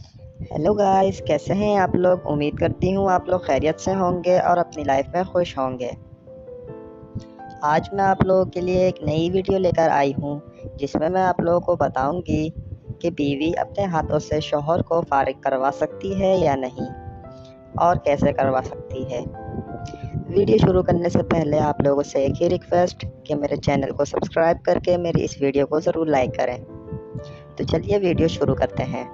Hello guys, कैसे हैं आप लोग। उम्मीद करती हूँ आप लोग खैरियत से होंगे और अपनी लाइफ में खुश होंगे। आज मैं आप लोगों के लिए एक नई वीडियो लेकर आई हूँ जिसमें मैं आप लोगों को बताऊंगी कि बीवी अपने हाथों से शौहर को फारिग करवा सकती है या नहीं और कैसे करवा सकती है। वीडियो शुरू करने से पहले आप लोगों से एक ही रिक्वेस्ट कि मेरे चैनल को सब्सक्राइब करके मेरी इस वीडियो को ज़रूर लाइक करें। तो चलिए वीडियो शुरू करते हैं।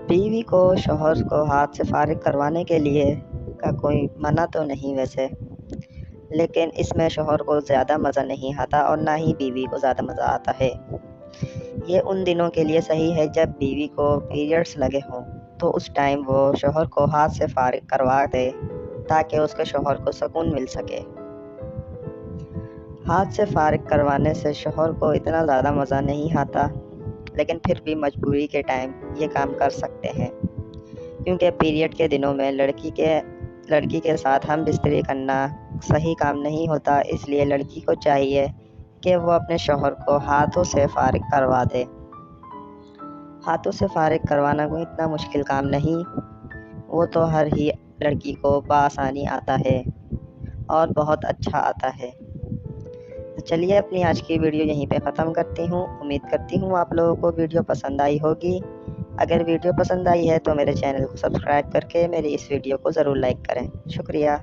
बीवी को शौहर को हाथ से फारिग करवाने के लिए का कोई मना तो नहीं वैसे, लेकिन इसमें शौहर को ज़्यादा मज़ा नहीं आता और ना ही बीवी को ज़्यादा मज़ा आता है। ये उन दिनों के लिए सही है जब बीवी को पीरियड्स लगे हों, तो उस टाइम वो शौहर को हाथ से फारिग करवा दे ताकि उसके शौहर को सुकून मिल सके। हाथ से फारिग करवाने से शौहर को इतना ज़्यादा मज़ा नहीं आता, लेकिन फिर भी मजबूरी के टाइम ये काम कर सकते हैं, क्योंकि पीरियड के दिनों में लड़की के साथ हम बिस्तरी करना सही काम नहीं होता। इसलिए लड़की को चाहिए कि वो अपने शौहर को हाथों से फारिग करवा दे। हाथों से फारिग करवाना कोई इतना मुश्किल काम नहीं, वो तो हर ही लड़की को बआसानी आता है और बहुत अच्छा आता है। तो चलिए अपनी आज की वीडियो यहीं पे ख़त्म करती हूँ। उम्मीद करती हूँ आप लोगों को वीडियो पसंद आई होगी। अगर वीडियो पसंद आई है तो मेरे चैनल को सब्सक्राइब करके मेरी इस वीडियो को ज़रूर लाइक करें। शुक्रिया।